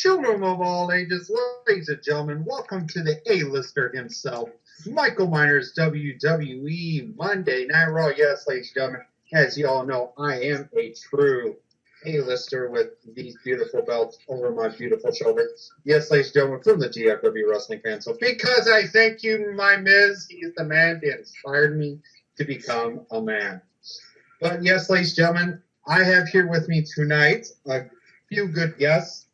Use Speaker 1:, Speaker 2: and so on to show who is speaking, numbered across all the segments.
Speaker 1: children of all ages, ladies and gentlemen, welcome to the A-lister himself, Michael Miner's WWE Monday Night Raw. Yes, ladies and gentlemen, as you all know, I am a true A-lister with these beautiful belts over my beautiful shoulders. Yes, ladies and gentlemen, from the GFW Wrestling Fan. So because I thank you, my Miz, he is the man that inspired me to become a man. But yes, ladies and gentlemen, I have here with me tonight a few good guests.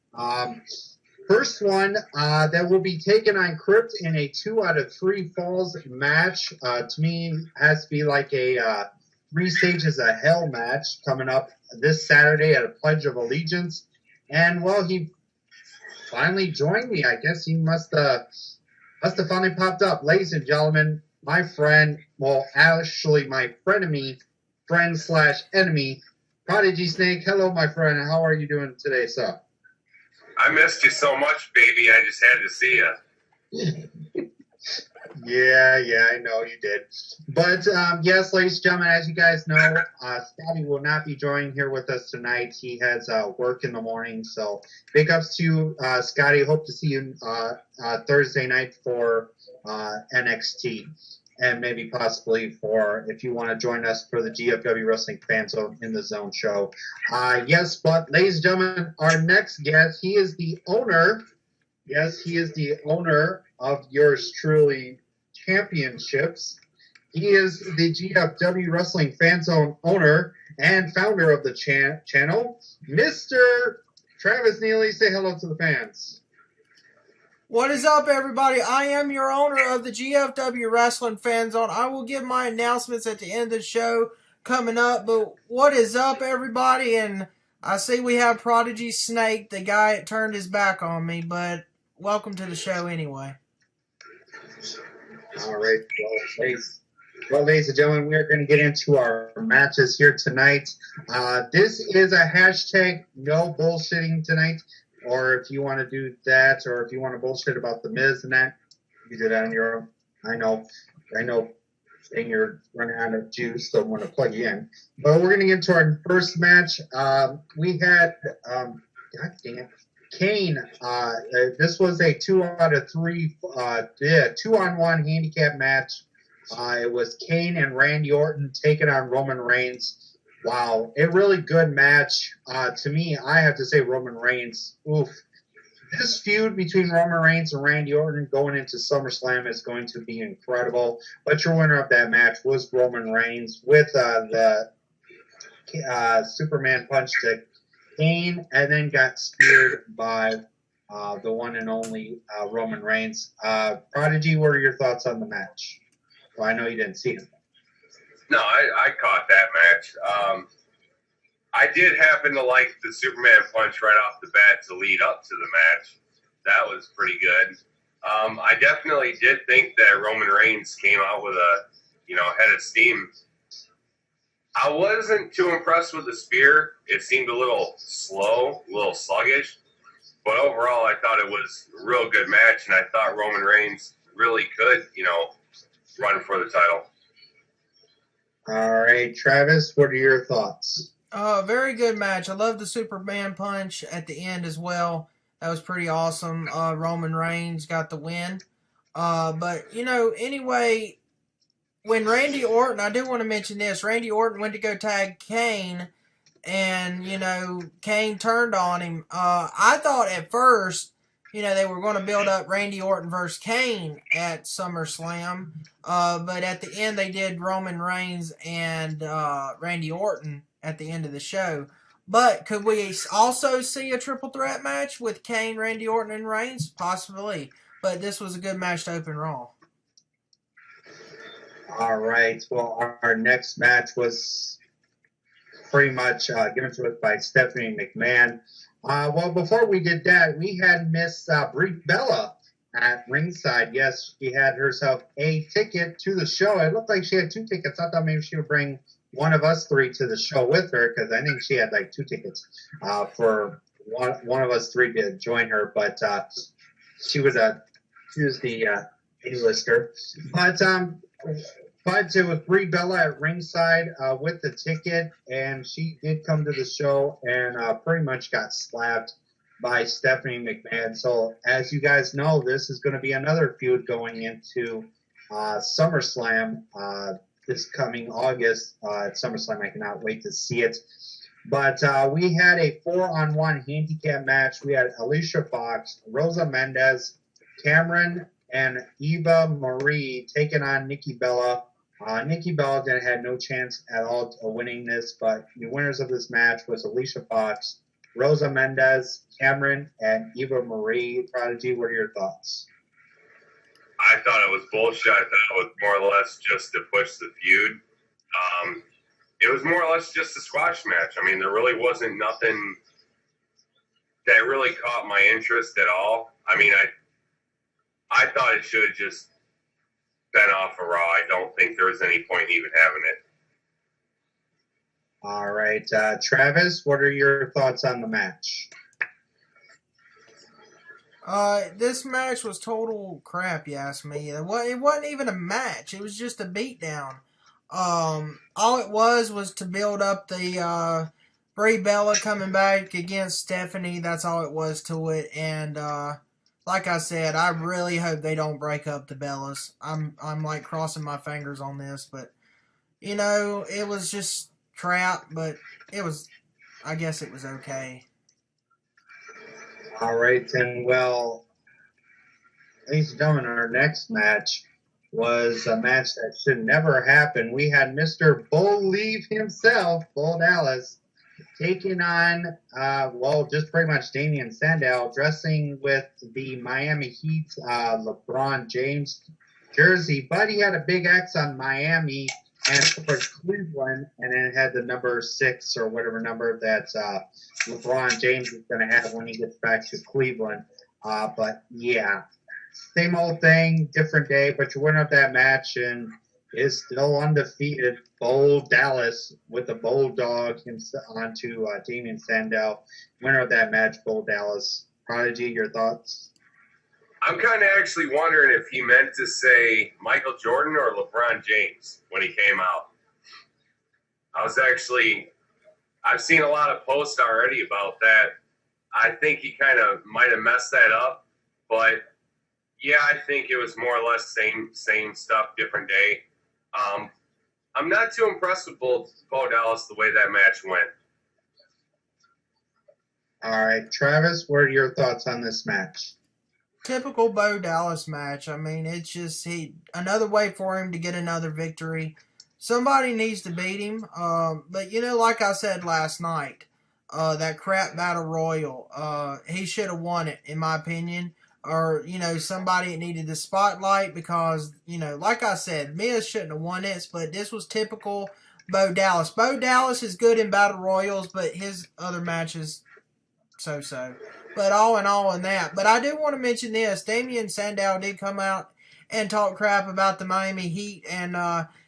Speaker 1: First one that will be taken on Crypt in a 2 out of 3 falls match. To me, has to be like a 3 stages of hell match coming up this Saturday at a Pledge of Allegiance. And well, he finally joined me. I guess he must have finally popped up. Ladies and gentlemen, my friend, well, actually my frenemy, friend/enemy, Prodigy Snake. Hello, my friend. How are you doing today, sir?
Speaker 2: I missed you so much, baby. I just had to see you.
Speaker 1: Yeah, I know you did. But, yes, ladies and gentlemen, as you guys know, Scotty will not be joining here with us tonight. He has work in the morning. So big ups to you, Scotty. Hope to see you Thursday night for NXT. And maybe possibly for, if you want to join us for the GFW Wrestling Fan Zone in the Zone show. Yes, but ladies and gentlemen, our next guest, he is the owner. Yes, he is the owner of yours truly championships. He is the GFW Wrestling Fan Zone owner and founder of the channel, Mr. Travis Neely. Say hello to the fans.
Speaker 3: What is up, everybody? I am your owner of the GFW Wrestling Fan Zone. I will give my announcements at the end of the show coming up, but what is up, everybody? And I see we have Prodigy Snake, the guy that turned his back on me, but welcome to the show anyway.
Speaker 1: All right. Well, ladies and gentlemen, we are going to get into our matches here tonight. This is a hashtag no bullshitting tonight. Or if you want to do that, or if you want to bullshit about the Miz and that, you do that on your own. I know, and you're running out of juice, so I'm going to plug you in. But we're going to get into our first match. We had, God dang it, Kane. This was a 2 out of 3, 2-on-1 handicap match. It was Kane and Randy Orton taking on Roman Reigns. Wow, a really good match. To me, I have to say Roman Reigns. Oof. This feud between Roman Reigns and Randy Orton going into SummerSlam is going to be incredible. But your winner of that match was Roman Reigns with the Superman punch to Kane, and then got speared by the one and only Roman Reigns. Prodigy, what are your thoughts on the match? Well, I know you didn't see it.
Speaker 2: No, I caught that match. I did happen to like the Superman punch right off the bat to lead up to the match. That was pretty good. I definitely did think that Roman Reigns came out with a head of steam. I wasn't too impressed with the spear. It seemed a little slow, a little sluggish. But overall, I thought it was a real good match, and I thought Roman Reigns really could, run for the title.
Speaker 1: All right, Travis, what are your thoughts?
Speaker 3: Very good match. I love the Superman punch at the end as well. That was pretty awesome. Roman Reigns got the win. But, anyway, when Randy Orton, I do want to mention this, Randy Orton went to go tag Kane, and, Kane turned on him. I thought at first, they were going to build up Randy Orton versus Kane at SummerSlam. But at the end, they did Roman Reigns and Randy Orton at the end of the show. But could we also see a triple threat match with Kane, Randy Orton, and Reigns? Possibly. But this was a good match to open Raw.
Speaker 1: All right. Well, our next match was pretty much given to us by Stephanie McMahon. Well, before we did that, we had Miss Brie Bella at ringside. Yes, she had herself a ticket to the show. It looked like she had 2 tickets. I thought maybe she would bring one of us 3 to the show with her, because I think she had like 2 tickets for one of us 3 to join her. But she was the A-lister. But it was Brie Bella at ringside with the ticket, and she did come to the show and pretty much got slapped by Stephanie McMahon. So, as you guys know, this is going to be another feud going into SummerSlam this coming August. At SummerSlam, I cannot wait to see it. But we had a 4-on-1 handicap match. We had Alicia Fox, Rosa Mendez, Cameron, and Eva Marie taking on Nikki Bella. Nikki Bella had no chance at all of winning this, but the winners of this match was Alicia Fox, Rosa Mendez, Cameron, and Eva Marie. Prodigy, what are your thoughts?
Speaker 2: I thought it was bullshit. I thought it was more or less just to push the feud. It was more or less just a squash match. I mean, there really wasn't nothing that really caught my interest at all. I mean, I thought it should have just been off of Raw. I don't think there was any point in even having it.
Speaker 1: All right. Travis, what are your thoughts on the match?
Speaker 3: This match was total crap, you ask me. It wasn't even a match. It was just a beatdown. All it was to build up the Brie Bella coming back against Stephanie. That's all it was to it. And like I said, I really hope they don't break up the Bellas. I'm like crossing my fingers on this, but you know, it was just crap. But I guess it was okay.
Speaker 1: All right, and well, ladies and gentlemen, our next match was a match that should never happen. We had Mr. Bull Leave himself, Bull Dallas, taking on, just pretty much Damian Sandow, dressing with the Miami Heat LeBron James jersey, but he had a big X on Miami and for Cleveland, and then it had the number 6 or whatever number that LeBron James is going to have when he gets back to Cleveland. But yeah, same old thing, different day, but you win up that match and is still undefeated. Bold Dallas with the Bulldog onto Damian Sandow. Winner of that match, Bold Dallas. Prodigy, your thoughts?
Speaker 2: I'm kind of actually wondering if he meant to say Michael Jordan or LeBron James when he came out. I've seen a lot of posts already about that. I think he kind of might have messed that up, but yeah, I think it was more or less same stuff, different day. I'm not too impressed with Bo Dallas the way that match went.
Speaker 1: All right, Travis, what are your thoughts on this match?
Speaker 3: Typical Bo Dallas match. I mean, it's just another way for him to get another victory. Somebody needs to beat him. But you know, like I said last night, that crap battle royal, he should have won it, in my opinion. Or, you know, somebody that needed the spotlight because, you know, like I said, Miz shouldn't have won this, but this was typical Bo Dallas. Bo Dallas is good in battle royals, but his other matches, so. But all in all in that. But I do want to mention this. Damian Sandow did come out and talk crap about the Miami Heat, and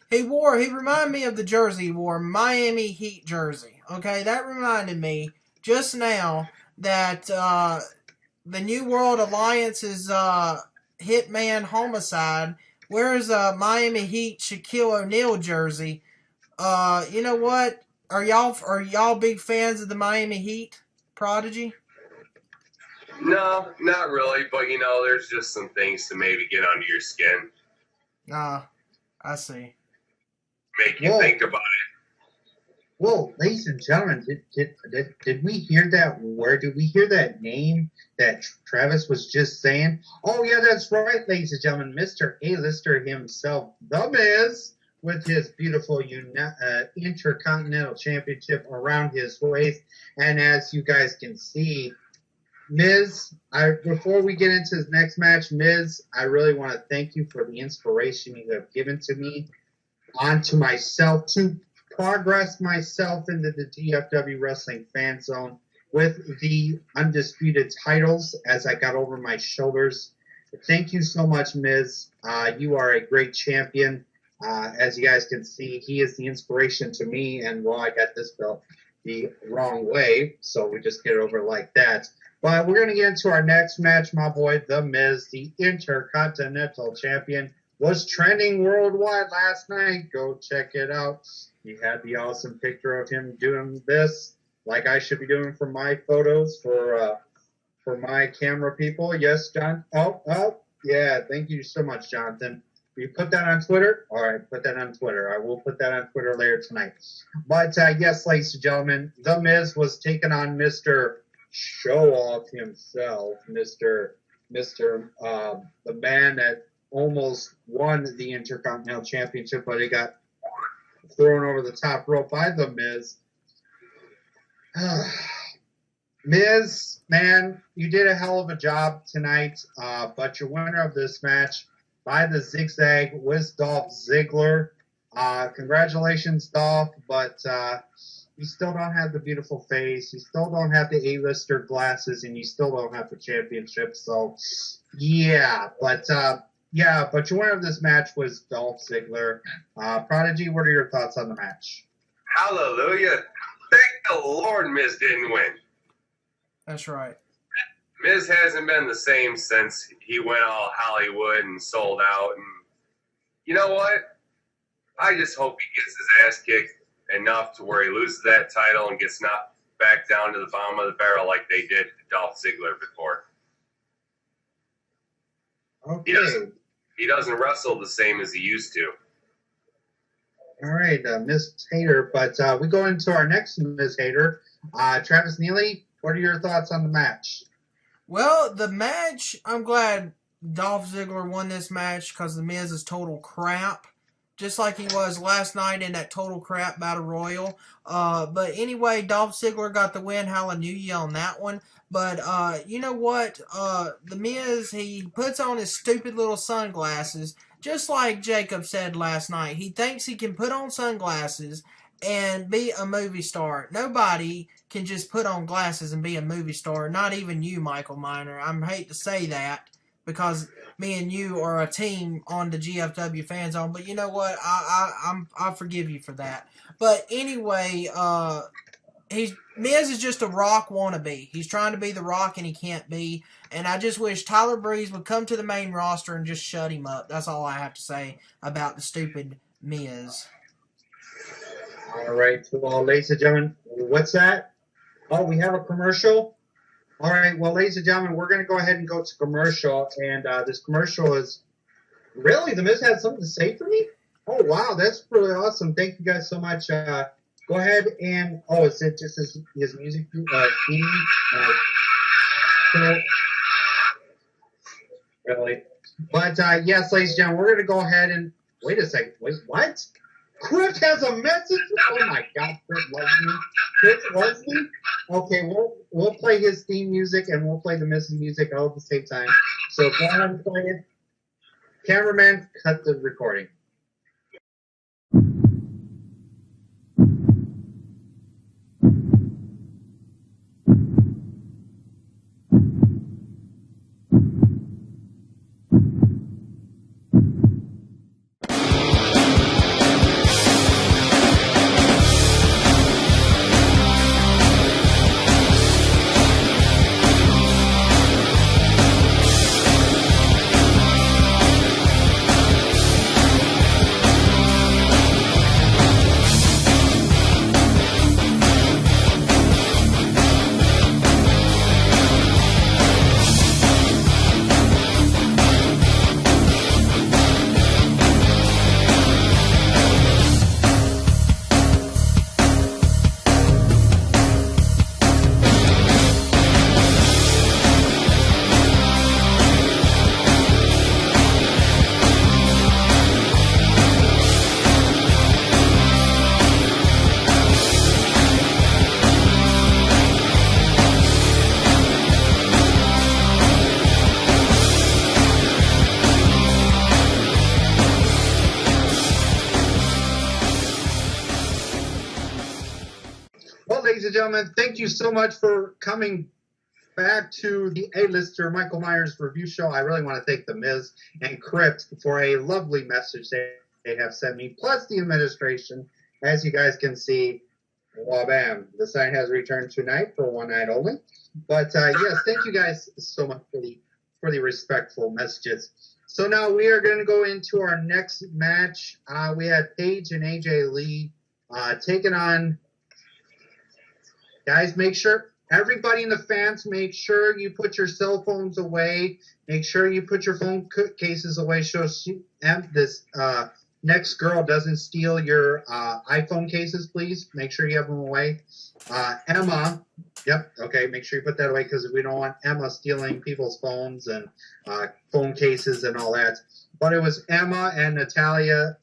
Speaker 3: he reminded me of the jersey he wore, Miami Heat jersey. Okay, that reminded me just now that the New World Alliance's Hitman Homicide wears a Miami Heat Shaquille O'Neal jersey. You know what? Are y'all big fans of the Miami Heat, Prodigy?
Speaker 2: No, not really, but you know, there's just some things to maybe get under your skin.
Speaker 3: I see.
Speaker 2: Make you think about it.
Speaker 1: Whoa, ladies and gentlemen, did we hear that word? Did we hear that name that Travis was just saying? Oh, yeah, that's right, ladies and gentlemen. Mr. A-lister himself, The Miz, with his beautiful Intercontinental Championship around his waist. And as you guys can see, Miz, before we get into his next match, Miz, I really want to thank you for the inspiration you have given to me, onto myself, to progress myself into the DFW Wrestling fan zone with the undisputed titles as I got over my shoulders. Thank you so much, Miz. You are a great champion. As you guys can see, he is the inspiration to me, and well, I got this belt the wrong way, so we just get it over like that. But we're going to get into our next match, my boy, The Miz, the Intercontinental Champion, was trending worldwide last night. Go check it out. He had the awesome picture of him doing this, like I should be doing for my photos for for my camera people. Yes, John. Oh, yeah. Thank you so much, Jonathan. You put that on Twitter? All right, put that on Twitter. I will put that on Twitter later tonight. But yes, ladies and gentlemen, The Miz was taking on Mr. Show Off himself, Mr. The man that almost won the Intercontinental Championship, but he got thrown over the top rope by The Miz. Miz, man, you did a hell of a job tonight, but your winner of this match by the zigzag was Dolph Ziggler. Congratulations, Dolph, but you still don't have the beautiful face, you still don't have the A-lister glasses, and you still don't have the championship, so yeah, but your winner of this match was Dolph Ziggler. Prodigy, what are your thoughts on the match?
Speaker 2: Hallelujah. Thank the Lord Miz didn't win.
Speaker 3: That's right.
Speaker 2: Miz hasn't been the same since he went all Hollywood and sold out. And you know what? I just hope he gets his ass kicked enough to where he loses that title and gets knocked back down to the bottom of the barrel like they did to Dolph Ziggler before.
Speaker 1: Okay.
Speaker 2: He doesn't wrestle the same as he used to.
Speaker 1: All right, Miz Hater. But we go into our next Miz Hater. Travis Neely, what are your thoughts on the match?
Speaker 3: Well, the match, I'm glad Dolph Ziggler won this match because The Miz is total crap. Just like he was last night in that total crap battle royal. But anyway, Dolph Ziggler got the win. Hallelujah on that one. But you know what? The Miz, he puts on his stupid little sunglasses. Just like Jacob said last night. He thinks he can put on sunglasses and be a movie star. Nobody can just put on glasses and be a movie star. Not even you, Michael Miner. I hate to say that, because me and you are a team on the GFW Fan Zone, but you know what? I forgive you for that. But anyway, Miz is just a Rock wannabe. He's trying to be the Rock and he can't be. And I just wish Tyler Breeze would come to the main roster and just shut him up. That's all I have to say about the stupid Miz.
Speaker 1: All right, well, ladies and gentlemen, what's that? Oh, we have a commercial? All right, well, ladies and gentlemen, we're going to go ahead and go to commercial, and this commercial is, really, The Miz had something to say for me? Oh, wow, that's really awesome. Thank you guys so much. Go ahead and, is it just his music theme? Really? But, yes, ladies and gentlemen, we're going to go ahead and, wait a second, what? Chris has a message? Oh, my God, Chris loves me. Chris loves me? Okay, we'll play his theme music and we'll play the Miz's music all at the same time. So go ahead and play it. Cameraman, cut the recording. Ladies and gentlemen, thank you so much for coming back to the A-Lister Michael Myers review show. I really want to thank The Miz and Crypt for a lovely message they have sent me, plus the administration. As you guys can see, wabam, the sign has returned tonight for one night only. But yes, thank you guys so much for the respectful messages. So now we are going to go into our next match. We had Paige and AJ Lee taking on. Guys, make sure everybody in the fans, make sure you put your cell phones away. Make sure you put your phone cases away. So this next girl doesn't steal your iPhone cases, please. Make sure you have them away. Emma, yep, okay, make sure you put that away because we don't want Emma stealing people's phones and phone cases and all that. But it was Emma and Natalia.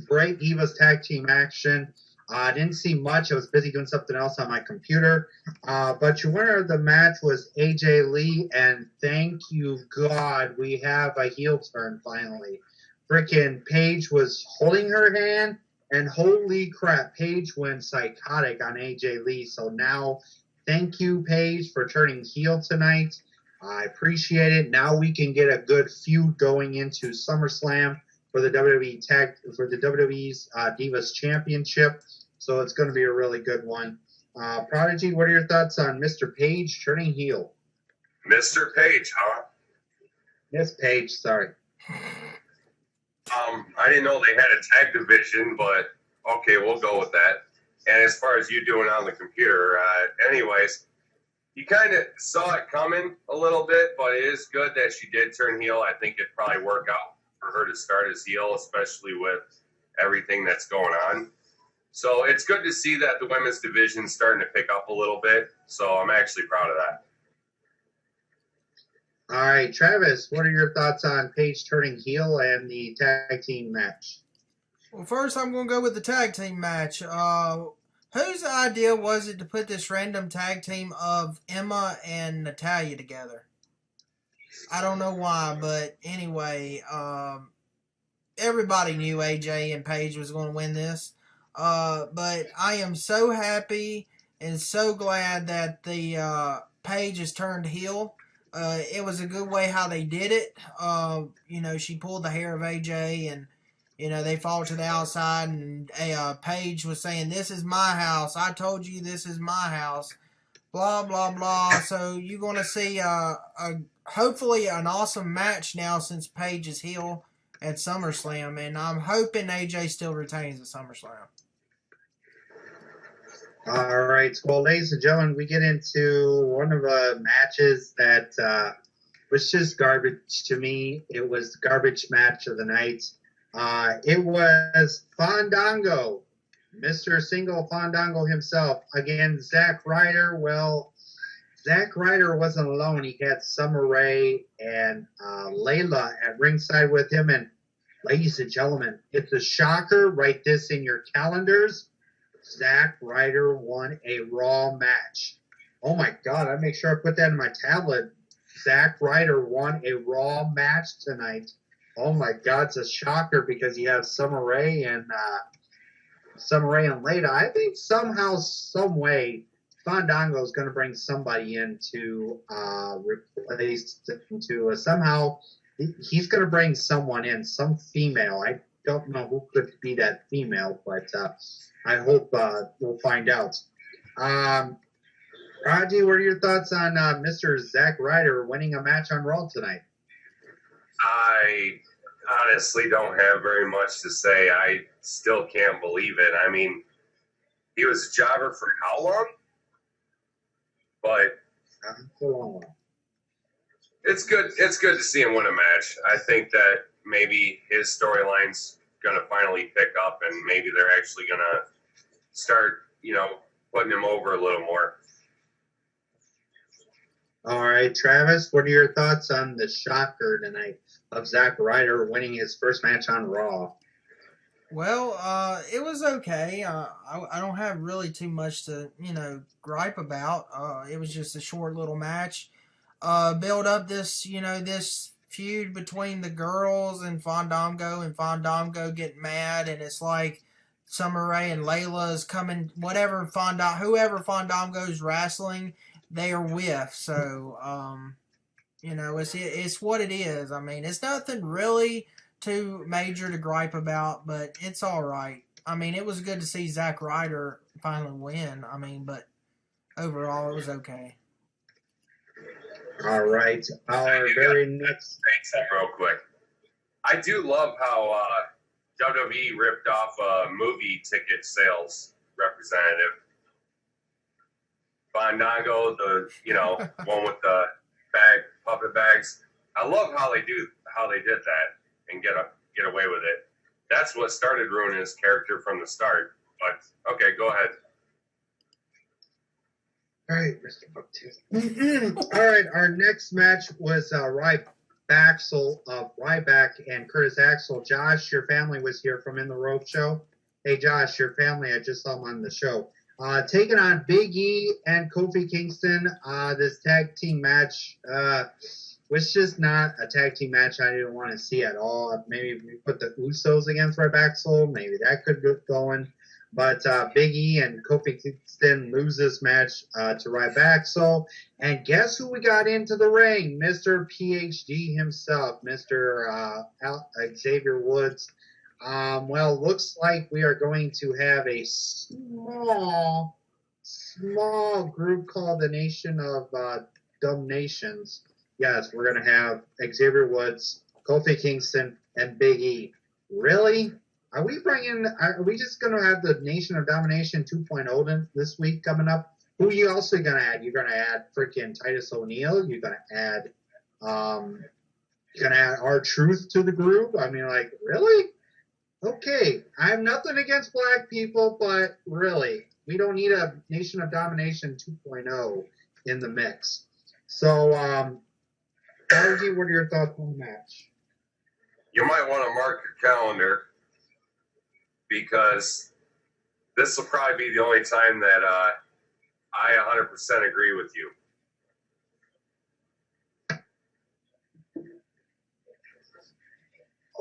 Speaker 1: Great Divas tag team action. I didn't see much. I was busy doing something else on my computer. But your winner of the match was AJ Lee, and thank you, God, we have a heel turn finally. Freaking Paige was holding her hand, and holy crap, Paige went psychotic on AJ Lee. So now, thank you, Paige, for turning heel tonight. I appreciate it. Now we can get a good feud going into SummerSlam for the WWE's Divas Championship. So it's going to be a really good one. Prodigy, what are your thoughts on Mr. Page turning heel?
Speaker 2: Mr. Page, huh?
Speaker 1: Miss Page, sorry.
Speaker 2: I didn't know they had a tag division, but okay, we'll go with that. And as far as you doing on the computer, anyways, you kind of saw it coming a little bit, but it is good that she did turn heel. I think it'd probably work out for her to start as heel, especially with everything that's going on. So it's good to see that the women's division is starting to pick up a little bit. So I'm actually proud of that.
Speaker 1: All right, Travis, what are your thoughts on Paige turning heel and the tag team match?
Speaker 3: Well, first I'm going to go with the tag team match. Whose idea was it to put this random tag team of Emma and Natalia together? I don't know why, but anyway, everybody knew AJ and Paige was going to win this. But I am so happy and so glad that the Paige has turned heel. It was a good way how they did it. She pulled the hair of AJ and, they fall to the outside and Paige was saying, "This is my house. I told you this is my house." Blah, blah, blah. So you're going to see hopefully an awesome match now since Paige is heel at SummerSlam. And I'm hoping AJ still retains at SummerSlam.
Speaker 1: All right. Well, ladies and gentlemen, we get into one of the matches that was just garbage to me. It was the garbage match of the night. It was Fandango, Mr. Single Fandango himself, against Zack Ryder. Well, Zack Ryder wasn't alone. He had Summer Rae and Layla at ringside with him. And ladies and gentlemen, it's a shocker. Write this in your calendars. Zack Ryder won a Raw match. Oh my God, I make sure I put that in my tablet. Zack Ryder won a Raw match tonight. Oh my God, it's a shocker because you have Summer Rae and Layla. I think somehow, some way, Fandango is going to bring somebody in to replace somehow he's going to bring someone in, some female. I don't know who could be that female, but I hope we'll find out. Raji, what are your thoughts on Mr. Zack Ryder winning a match on Raw tonight?
Speaker 2: I honestly don't have very much to say. I still can't believe it. I mean, he was a jobber for how long? But
Speaker 1: for a long while.
Speaker 2: It's good. It's good to see him win a match. I think that maybe his storyline's going to finally pick up, and maybe they're actually going to start, putting him over a little more.
Speaker 1: All right, Travis, what are your thoughts on the shocker tonight of Zack Ryder winning his first match on Raw?
Speaker 3: Well, it was okay. I don't have really too much to, gripe about. It was just a short little match. Build up this, this feud between the girls and Fandango getting mad, and it's like Summer Rae and Layla is coming, whoever Fandango's wrestling, they are with. So, it's what it is. I mean, it's nothing really too major to gripe about, but it's all right. I mean, it was good to see Zack Ryder finally win. I mean, but overall, it was okay.
Speaker 1: All right. Our very next.
Speaker 2: Real quick. I do love how WWE ripped off a movie ticket sales representative. Fandango, the one with the puppet bags. I love how they did that and get away with it. That's what started ruining his character from the start. But okay, go ahead.
Speaker 1: All right, Mr. Bucktooth. All right, our next match was Ryback and Curtis Axel. Josh, your family was here from In the Rope show. Hey, Josh, your family, I just saw them on the show. Taking on Big E and Kofi Kingston. This tag team match was just not a tag team match I didn't want to see at all. Maybe we put the Usos against Ryback Soul. Maybe that could get going. But Big E and Kofi Kingston lose this match to Ryback Soul. And guess who we got into the ring? Mr. PhD himself, Mr. Xavier Woods. Well, looks like we are going to have a small group called the Nation of Dumb Nations. Yes, we're going to have Xavier Woods, Kofi Kingston, and Big E. Really? Are we just going to have the Nation of Domination 2.0 this week coming up? Who are you also going to add? You're going to add freaking Titus O'Neil. You're going to add R-Truth to the group. I mean, like, really? Okay, I have nothing against black people, but really, we don't need a Nation of Domination 2.0 in the mix. So, Argy, what are your thoughts on the match?
Speaker 2: You might want to mark your calendar because this will probably be the only time that I 100% agree with you.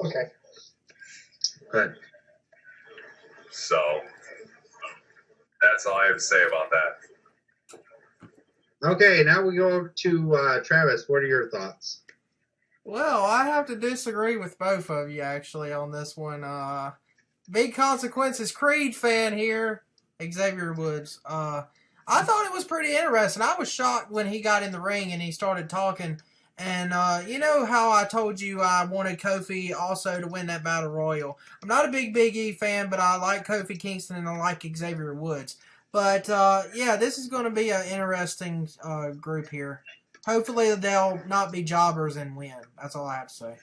Speaker 1: Okay. Good.
Speaker 2: So, that's all I have to say about that.
Speaker 1: Okay, now we go to Travis. What are your thoughts?
Speaker 3: Well, I have to disagree with both of you, actually, on this one. Big Consequences Creed fan here, Xavier Woods. I thought it was pretty interesting. I was shocked when he got in the ring and he started talking. And you know how I told you I wanted Kofi also to win that Battle Royal. I'm not a big E fan, but I like Kofi Kingston and I like Xavier Woods. But yeah, this is going to be an interesting group here. Hopefully they'll not be jobbers and win. That's all I have to say.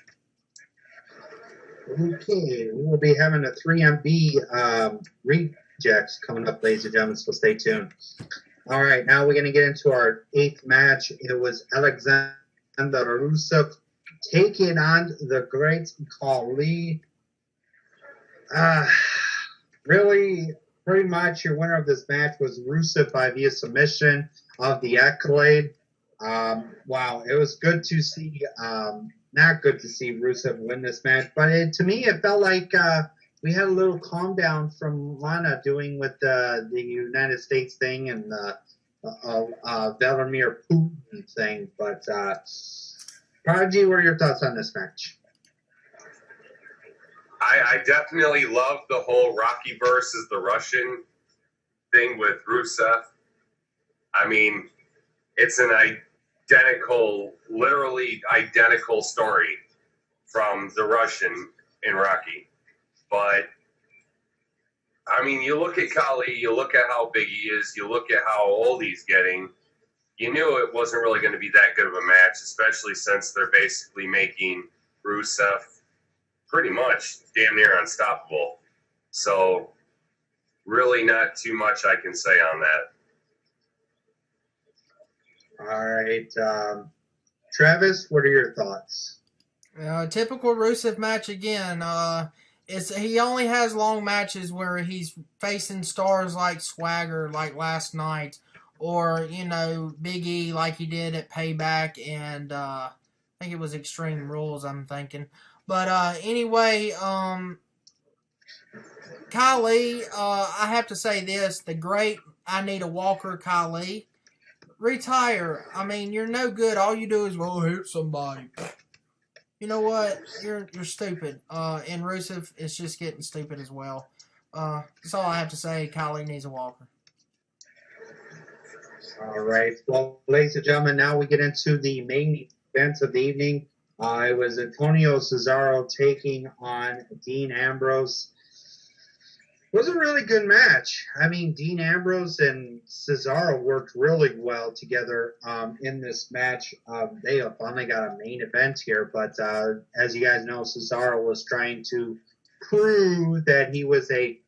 Speaker 1: Okay, we will be having a 3MB rejects coming up, ladies and gentlemen, so stay tuned. All right, now we're going to get into our 8th match. It was Alexander Rusev taking on the Great Khali. Really, pretty much your winner of this match was Rusev by via submission of the Accolade. Wow, it was good to see, not good to see Rusev win this match, but to me it felt like we had a little calm down from Lana doing with the United States thing and the Vladimir Putin thing. But Prodigy, what are your thoughts on this match?
Speaker 2: I definitely love the whole Rocky versus the Russian thing with Rusev. I mean, it's an literally identical story from the Russian in Rocky. But, I mean, you look at Khali, you look at how big he is, you look at how old he's getting, you knew it wasn't really going to be that good of a match, especially since they're basically making Rusev pretty much damn near unstoppable. So, really not too much I can say on that.
Speaker 1: All right. Travis, what are your thoughts?
Speaker 3: Typical Rusev match again. He only has long matches where he's facing stars like Swagger, like last night, or, Big E like he did at Payback, and I think it was Extreme Rules, I'm thinking. But anyway, Khali, I have to say this, the great I Need a Walker Khali, retire. I mean, you're no good. All you do is, hit somebody. You know what? You're stupid. And Rusev is just getting stupid as well. That's all I have to say. Khali needs a walker.
Speaker 1: All right. Well, ladies and gentlemen, now we get into the main event of the evening. It was Antonio Cesaro taking on Dean Ambrose. was a really good match. I mean, Dean Ambrose and Cesaro worked really well together in this match. They have finally got a main event here, but as you guys know, Cesaro was trying to prove that he was a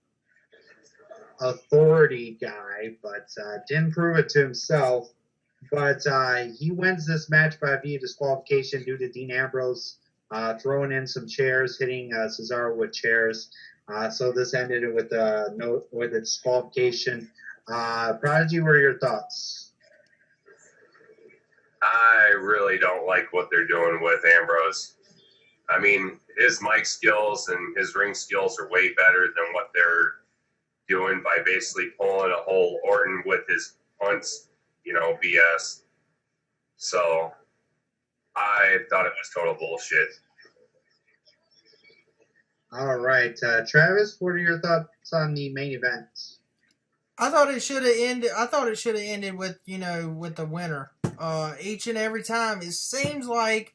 Speaker 1: authority guy, but didn't prove it to himself. But he wins this match by via disqualification due to Dean Ambrose throwing in some chairs, hitting Cesaro with chairs. So this ended with with a disqualification. Prodigy, what are your thoughts?
Speaker 2: I really don't like what they're doing with Ambrose. I mean, his mic skills and his ring skills are way better than what they're doing by basically pulling a whole Orton with his punts, BS. So I thought it was total bullshit.
Speaker 1: All right, Travis, what are your thoughts on the main event?
Speaker 3: I thought it should have ended. I thought it should have ended with with the winner. Each and every time, it seems like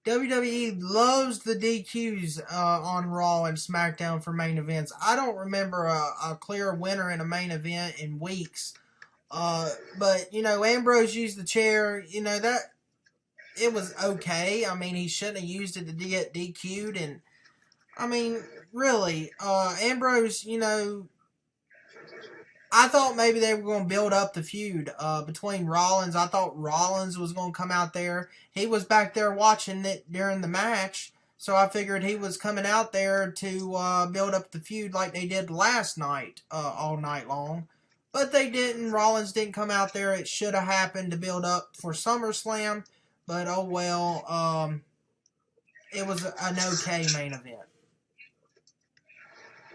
Speaker 3: WWE loves the DQs on Raw and SmackDown for main events. I don't remember a clear winner in a main event in weeks. But Ambrose used the chair. That it was okay. I mean, he shouldn't have used it to get DQ'd. And I mean, really, Ambrose. I thought maybe they were going to build up the feud between Rollins. I thought Rollins was going to come out there. He was back there watching it during the match, so I figured he was coming out there to build up the feud like they did last night, all night long. But they didn't. Rollins didn't come out there. It should have happened to build up for SummerSlam, but oh well. It was an okay main event.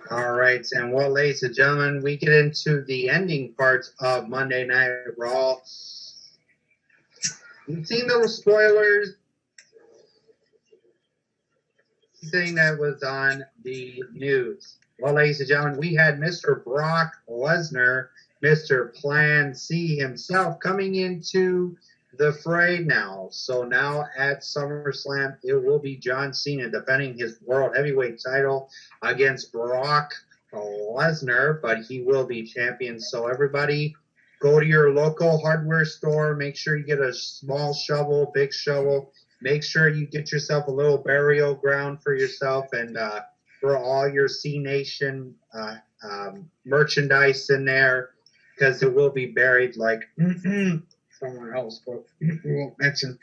Speaker 1: All right, and well, ladies and gentlemen, we get into the ending parts of Monday Night Raw. You've seen those spoilers. Thing that was on the news. Well, ladies and gentlemen, we had Mr. Brock Lesnar, Mr. Plan C himself, coming into the fray now. So now at SummerSlam, it will be John Cena defending his World Heavyweight title against Brock Lesnar, but he will be champion. So everybody, go to your local hardware store. Make sure you get a small shovel, big shovel. Make sure you get yourself a little burial ground for yourself and for all your C Nation merchandise in there, because it will be buried like someone else, but we won't mention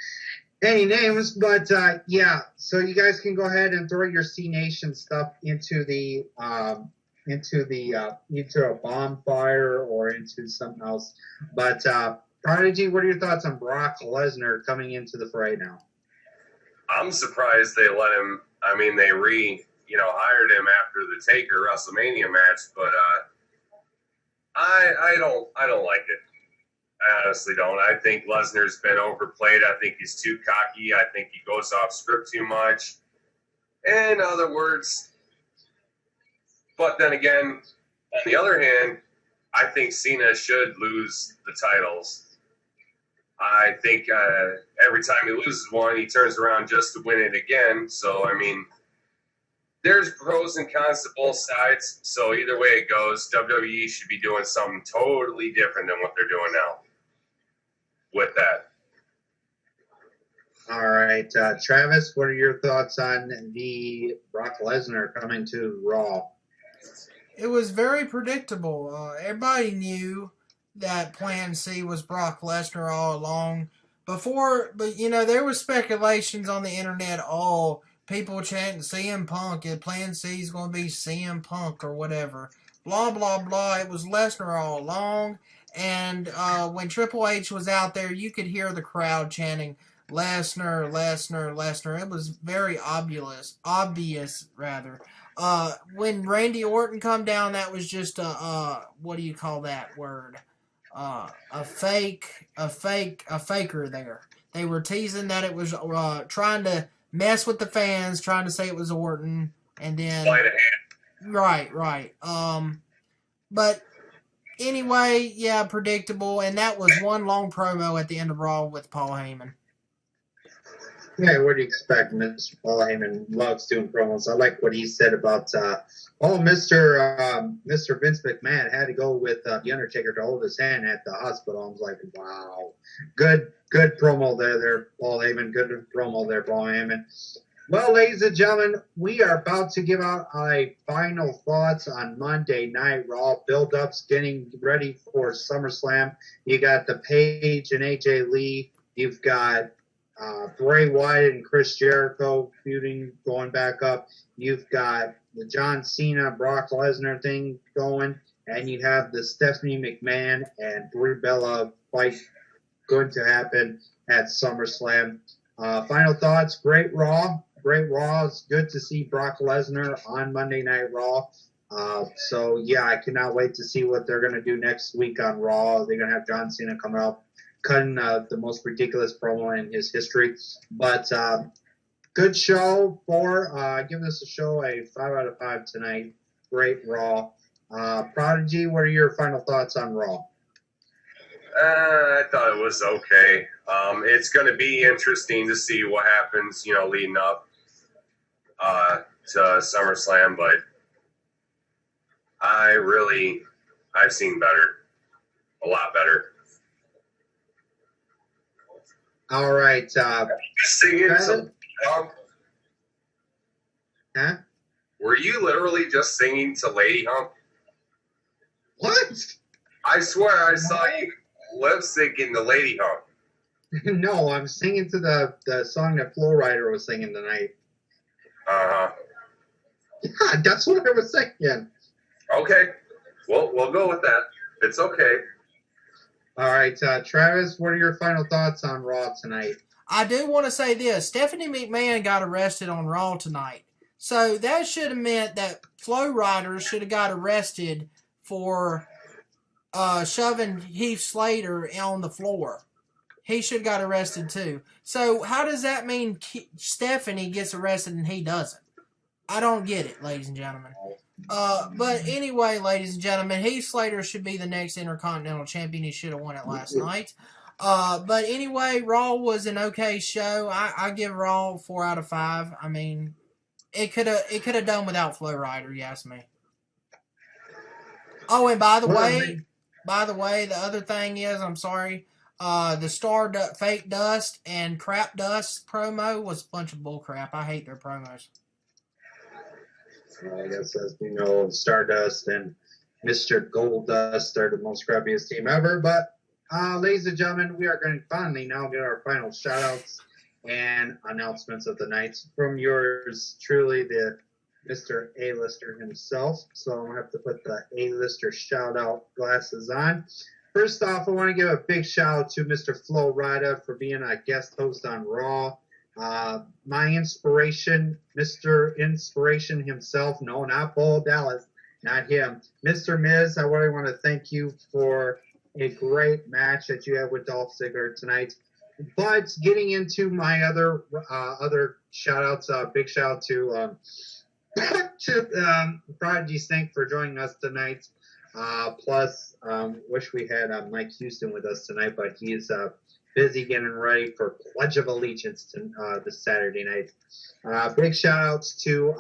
Speaker 1: any names. But yeah, so you guys can go ahead and throw your C Nation stuff into a bonfire or into something else. But Prodigy, what are your thoughts on Brock Lesnar coming into the fray now?
Speaker 2: I'm surprised they let him. I mean, they hired him after the Taker WrestleMania match, but I don't like it. I honestly don't. I think Lesnar's been overplayed. I think he's too cocky. I think he goes off script too much. In other words, but then again, on the other hand, I think Cena should lose the titles. I think every time he loses one, he turns around just to win it again. So, I mean, there's pros and cons to both sides. So either way it goes, WWE should be doing something totally different than what they're doing now with that.
Speaker 1: All right. Travis, what are your thoughts on the Brock Lesnar coming to Raw?
Speaker 3: It was very predictable. Everybody knew that Plan C was Brock Lesnar all along. But there was speculations on the internet. Oh, people chanting CM Punk. Plan C is going to be CM Punk or whatever. Blah, blah, blah. It was Lesnar all along. And when Triple H was out there, you could hear the crowd chanting, Lesnar, Lesnar, Lesnar. It was very obvious rather. When Randy Orton come down, that was just what do you call that word? A faker there. They were teasing that it was trying to mess with the fans, trying to say it was Orton, and then
Speaker 2: Sleight of hand.
Speaker 3: Right. But anyway, yeah, predictable, and that was one long promo at the end of Raw with Paul Heyman.
Speaker 1: Yeah, what do you expect? Mr. Paul Heyman loves doing promos. I like what he said about, Mr. Vince McMahon had to go with The Undertaker to hold his hand at the hospital. I was like, wow. Good promo there, Paul Heyman. Good promo there, Paul Heyman. Well, ladies and gentlemen, we are about to give out our final thoughts on Monday Night Raw. Build-ups getting ready for SummerSlam. You got the Paige and AJ Lee. You've got Bray Wyatt and Chris Jericho feuding going back up. You've got the John Cena, Brock Lesnar thing going. And you have the Stephanie McMahon and Brie Bella fight going to happen at SummerSlam. Final thoughts, great Raw. Great Raw. It's good to see Brock Lesnar on Monday Night Raw. So, yeah, I cannot wait to see what they're going to do next week on Raw. They're going to have John Cena come out, cutting the most ridiculous promo in his history. But good show. Give this a show a 5 out of 5 tonight. Great Raw. Prodigy, what are your final thoughts on Raw?
Speaker 2: I thought it was okay. It's going to be interesting to see what happens, leading up to SummerSlam, but I've seen better. A lot better.
Speaker 1: All right.
Speaker 2: Singing some
Speaker 1: Huh?
Speaker 2: Were you literally just singing to Lady Hump?
Speaker 1: What?
Speaker 2: I swear I saw you lip syncing to Lady Hump.
Speaker 1: No, I'm singing to the song that Flow Rider was singing tonight.
Speaker 2: Uh-huh.
Speaker 1: Yeah, that's what I was saying.
Speaker 2: Okay. Well, we'll go with that. It's okay.
Speaker 1: All right, Travis, what are your final thoughts on Raw tonight?
Speaker 3: I do want to say this. Stephanie McMahon got arrested on Raw tonight. So that should have meant that Flow Rider should have got arrested for shoving Heath Slater on the floor. He should have got arrested too. So how does that mean Stephanie gets arrested and he doesn't? I don't get it, ladies and gentlemen. But anyway, ladies and gentlemen, Heath Slater should be the next Intercontinental Champion. He should have won it last night. But anyway, Raw was an okay show. I give Raw 4 out of 5. I mean, it could have done without Flow Rider, you ask me. Oh, and by the way, the other thing is, I'm sorry, the Fake Dust and Crap Dust promo was a bunch of bullcrap. I hate their promos.
Speaker 1: I guess, as we know, Stardust and Mr. Goldust are the most crappiest team ever. But, ladies and gentlemen, we are going to finally now get our final shout-outs and announcements of the night from yours truly, the Mr. A-Lister himself. So I'm going to have to put the A-Lister shout-out glasses on. First off, I want to give a big shout-out to Mr. Flo Rida for being a guest host on Raw. My inspiration, Mr. Inspiration himself, no, not Bo Dallas, not him. Mr. Miz, I really want to thank you for a great match that you had with Dolph Ziggler tonight. But getting into my other shout-outs, big shout-out to Prodigy Snake for joining us tonight. Plus, wish we had Mike Houston with us tonight, but he's busy getting ready for Pledge of Allegiance this Saturday night. Big shout-outs to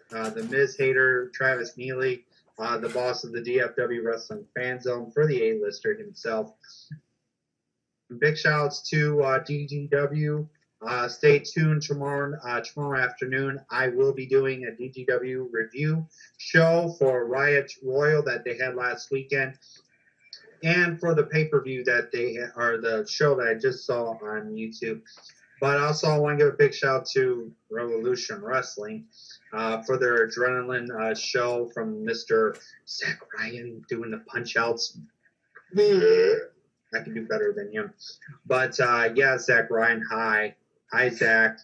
Speaker 1: the Miz hater, Travis Neely, the boss of the DFW Wrestling Fan Zone for the A-Lister himself. Big shout-outs to DGW. Stay tuned tomorrow afternoon. I will be doing a DGW review show for Riot Royal that they had last weekend, and for the pay-per-view that the show that I just saw on YouTube. But also, I want to give a big shout to Revolution Wrestling for their Adrenaline show from Mr. Zach Ryan doing the punch-outs. I can do better than him. But, yeah, Zach Ryan, hi. Hi, Zach.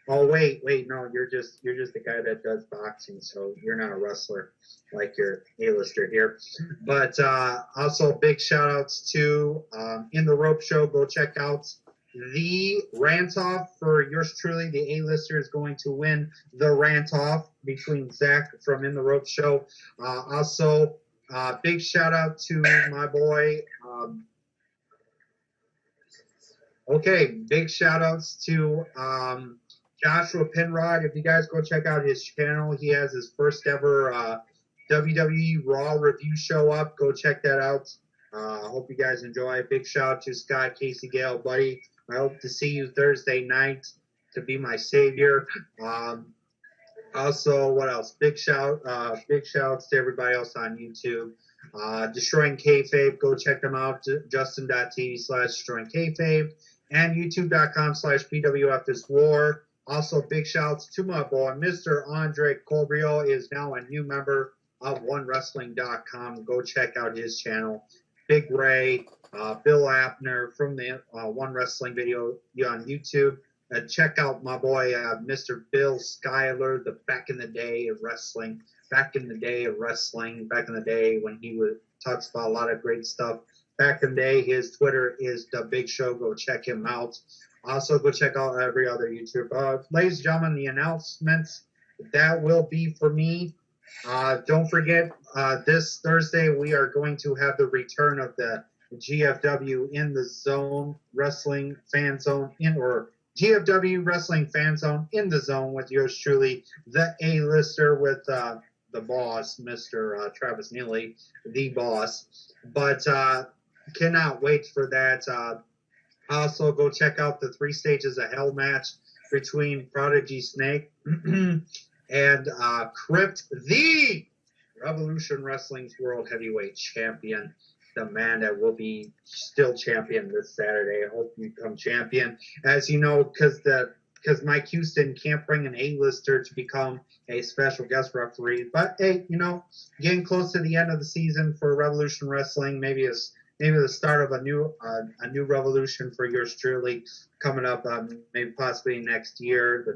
Speaker 1: Oh, wait, no, you're just the guy that does boxing, so you're not a wrestler like your A-Lister here. But also big shout-outs to In the Rope Show. Go check out the rant-off for yours truly. The A-Lister is going to win the rant-off between Zach from In the Rope Show. Also, big shout-out to my boy Okay, big shout outs to Joshua Penrod. If you guys go check out his channel, he has his first ever WWE Raw review show up. Go check that out. I hope you guys enjoy. Big shout out to Scott Casey Gale, buddy. I hope to see you Thursday night to be my savior. Also, what else? Big shouts to everybody else on YouTube. Destroying Kayfabe, go check them out. Justin.tv/Destroying Kayfabe and YouTube.com/PWF is War. Also, big shouts to my boy, Mr. Andre Colbrio is now a new member of OneWrestling.com. Go check out his channel. Big Ray, Bill Abner from the One Wrestling video on YouTube. Check out my boy, Mr. Bill Schuyler, the back in the day of wrestling, back in the day when he talks about a lot of great stuff. Back in the day, his Twitter is The Big Show. Go check him out. Also, go check out every other YouTuber. Ladies and gentlemen, the announcements, that will be for me. Don't forget, this Thursday we are going to have the return of the GFW in the Zone Wrestling Fan Zone GFW Wrestling Fan Zone in the Zone with yours truly, the A-lister with the boss, Mr. Travis Neely, the boss. But cannot wait for that. Also, go check out the 3 Stages of Hell match between Prodigy Snake and Crypt, the Revolution Wrestling's World Heavyweight Champion. The man that will be still champion this Saturday. I hope you become champion. As you know, because Mike Houston can't bring an A-lister to become a special guest referee. But hey, getting close to the end of the season for Revolution Wrestling, maybe the start of a new revolution for yours truly coming up, maybe possibly next year, the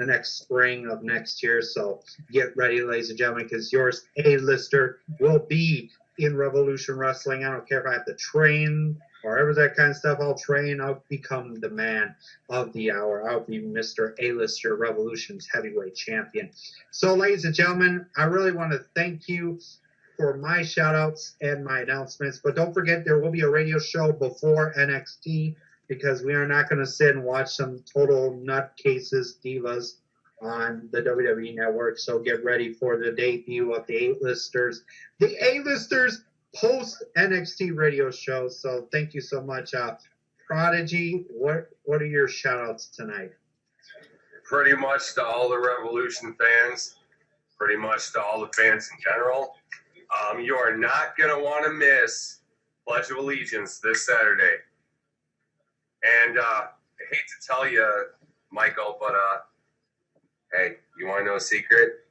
Speaker 1: next spring of next year. So get ready, ladies and gentlemen, because yours A-lister will be in Revolution Wrestling. I don't care if I have to train or ever that kind of stuff. I'll train. I'll become the man of the hour. I'll be Mr. A-lister, Revolution's heavyweight champion. So, ladies and gentlemen, I really want to thank you for my shout-outs and my announcements. But don't forget, there will be a radio show before NXT because we are not going to sit and watch some total nutcases, divas on the WWE Network. So get ready for the debut of the A-listers. The A-listers post-NXT radio show. So thank you so much. Prodigy, what are your shout-outs tonight?
Speaker 2: Pretty much to all the Revolution fans, pretty much to all the fans in general. You are not going to want to miss Pledge of Allegiance this Saturday. And I hate to tell you, Michael, but hey, you want to know a secret?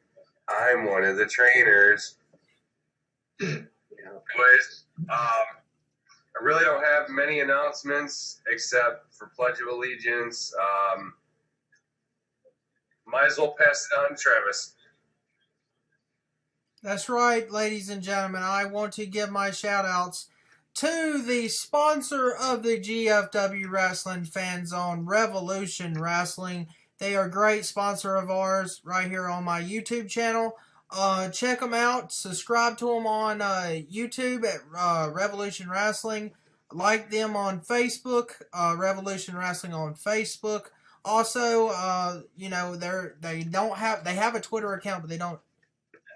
Speaker 2: I'm one of the trainers. Anyways, I really don't have many announcements except for Pledge of Allegiance. Might as well pass it on to Travis.
Speaker 3: That's right, ladies and gentlemen. I want to give my shout-outs to the sponsor of the GFW Wrestling Fan Zone, Revolution Wrestling. They are a great sponsor of ours right here on my YouTube channel. Check them out. Subscribe to them on YouTube at Revolution Wrestling. Like them on Facebook, Revolution Wrestling on Facebook. Also, they have a Twitter account, but they don't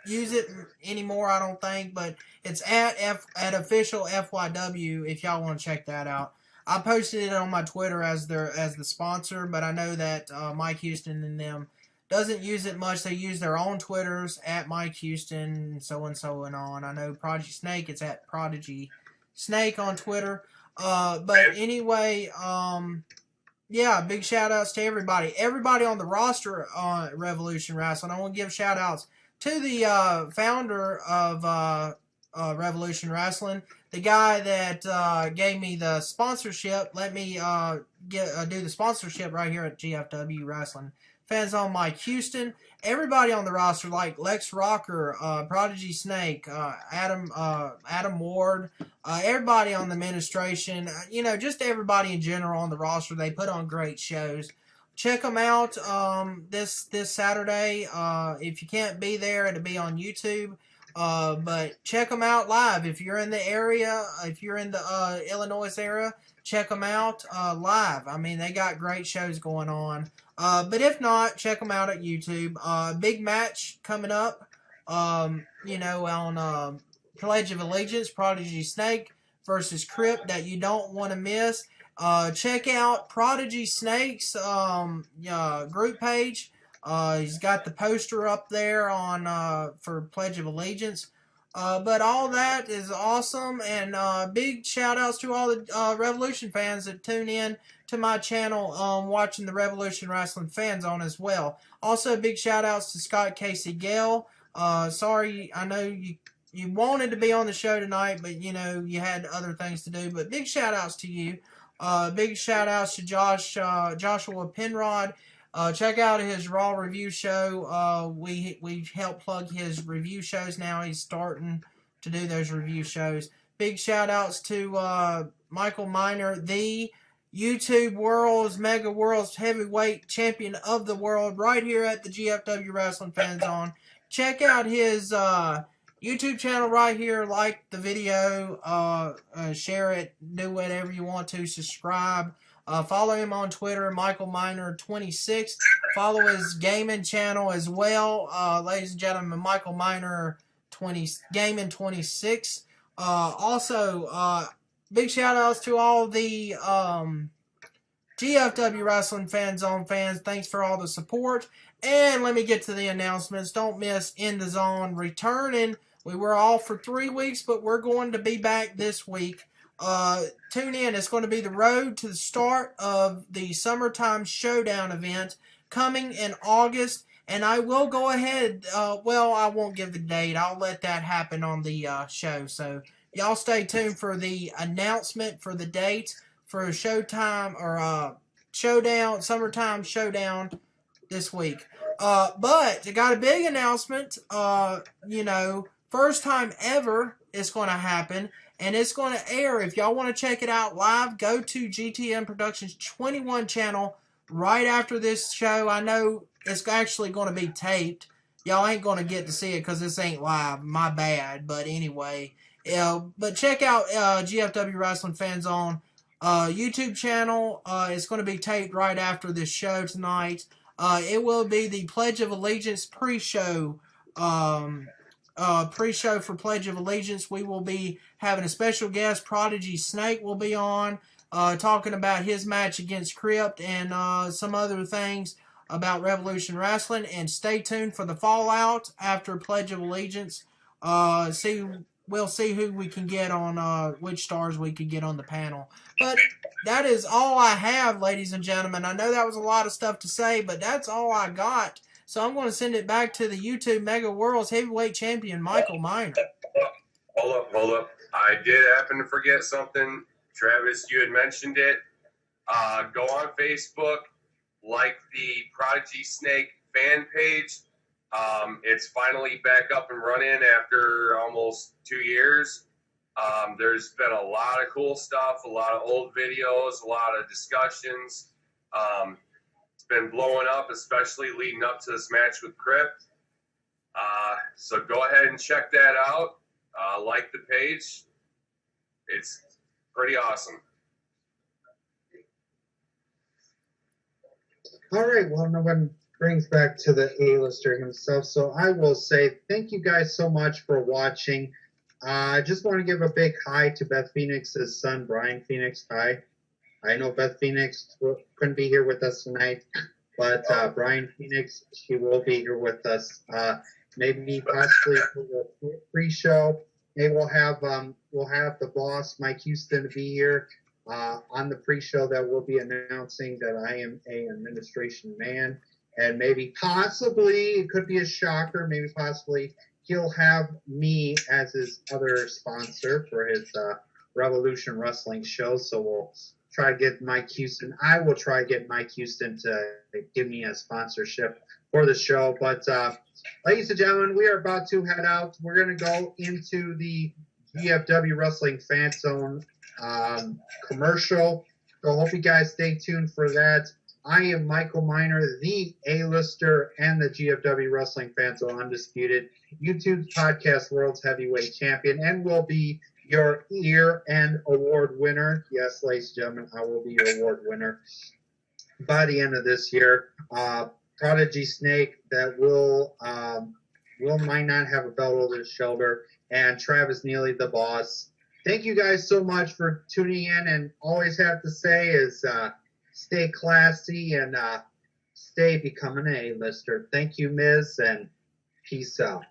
Speaker 3: use it anymore, I don't think, but it's at official FYW if y'all want to check that out. I posted it on my Twitter as the sponsor, but I know that Mike Houston and them doesn't use it much. They use their own Twitters at Mike Houston and so and on. I know Prodigy Snake, it's at Prodigy Snake on Twitter. But anyway, yeah, big shout outs to everybody. Everybody on the roster on Revolution Wrestling. I want to give shout outs to the founder of Revolution Wrestling, the guy that gave me the sponsorship, let me do the sponsorship right here at GFW Wrestling Fan Zone, Mike Houston. Everybody on the roster like Lex Rocker, Prodigy Snake, Adam Ward, everybody on the administration, just everybody in general on the roster. They put on great shows. Check them out this Saturday. If you can't be there, it'll be on YouTube. But check them out live. If you're in the area, if you're in the Illinois area, check them out live. I mean, they got great shows going on. But if not, check them out at YouTube. Big match coming up, on Pledge of Allegiance, Prodigy Snake versus Crypt that you don't want to miss. Check out Prodigy Snake's group page. He's got the poster up there on for Pledge of Allegiance. But all that is awesome, and big shout outs to all the Revolution fans that tune in to my channel watching the Revolution Wrestling Fan Zone as well. Also, big shout outs to Scott Casey Gale. Sorry, I know you wanted to be on the show tonight, but you had other things to do. But big shout outs to you. Big shout outs to Joshua Penrod. Check out his Raw review show. We help plug his review shows now. He's starting to do those review shows. Big shout outs to Michael Miner, the YouTube Mega World's Heavyweight Champion of the World, right here at the GFW Wrestling Fan Zone. Check out his YouTube channel right here. Like the video, share it, do whatever you want to, subscribe. Follow him on Twitter, Michael Miner 26. Follow his gaming channel as well, ladies and gentlemen, Michael Miner Gaming 26. Also, big shout outs to all the GFW Wrestling Fan Zone fans. Thanks for all the support. And let me get to the announcements. Don't miss In the Zone returning. We were off for 3 weeks, but we're going to be back this week. Tune in. It's going to be the road to the start of the Summertime Showdown event coming in August. And I will go ahead. I won't give the date. I'll let that happen on the show. So y'all stay tuned for the announcement for the dates for Showtime or Showdown, Summertime Showdown this week. But I got a big announcement. First time ever it's going to happen. And it's going to air. If y'all want to check it out live, go to GTM Productions 21 channel right after this show. I know it's actually going to be taped. Y'all ain't going to get to see it because this ain't live. My bad. But anyway, but check out GFW Wrestling Fan Zone YouTube channel. It's going to be taped right after this show tonight. It will be the Pledge of Allegiance pre-show. Pre-show for Pledge of Allegiance. We will be having a special guest. Prodigy Snake will be on, talking about his match against Crypt and some other things about Revolution Wrestling. And stay tuned for the fallout after Pledge of Allegiance. We'll see who we can get on, which stars we can get on the panel. But that is all I have, ladies and gentlemen. I know that was a lot of stuff to say, but that's all I got. So I'm going to send it back to the YouTube Mega World's Heavyweight Champion, Michael Miner.
Speaker 2: Hold up. I did happen to forget something. Travis, you had mentioned it. Go on Facebook, like the Prodigy Snake fan page. It's finally back up and running after almost 2 years. There's been a lot of cool stuff, a lot of old videos, a lot of discussions. Been blowing up, especially leading up to this match with Crypt. So go ahead and check that out. Like the page. It's pretty awesome.
Speaker 1: All right, well, no one brings back to the A-lister himself, so I will say thank you guys so much for watching. I just want to give a big hi to Beth Phoenix's son, Brian Phoenix. Hi. I know Beth Phoenix couldn't be here with us tonight, but Brian Phoenix, she will be here with us. Maybe possibly for the pre-show. Maybe we'll have the boss, Mike Houston, be here on the pre-show that we'll be announcing that I am an administration man. And maybe possibly, it could be a shocker, maybe possibly he'll have me as his other sponsor for his Revolution Wrestling show. So we'll try to get Mike Houston. I will try to get Mike Houston to give me a sponsorship for the show. But ladies and gentlemen, we are about to head out. We're going to go into the GFW Wrestling Fan Zone commercial. So hope you guys stay tuned for that. I am Michael Miner, the A-lister and the GFW Wrestling Fan Zone Undisputed, YouTube's Podcast World's Heavyweight Champion, and will be your year-end award winner. Yes, ladies and gentlemen, I will be your award winner by the end of this year. Prodigy Snake that will might not have a belt over his shoulder, and Travis Neely, the boss. Thank you guys so much for tuning in, and always have to say is stay classy and stay becoming an A-lister. Thank you, Miz, and peace out.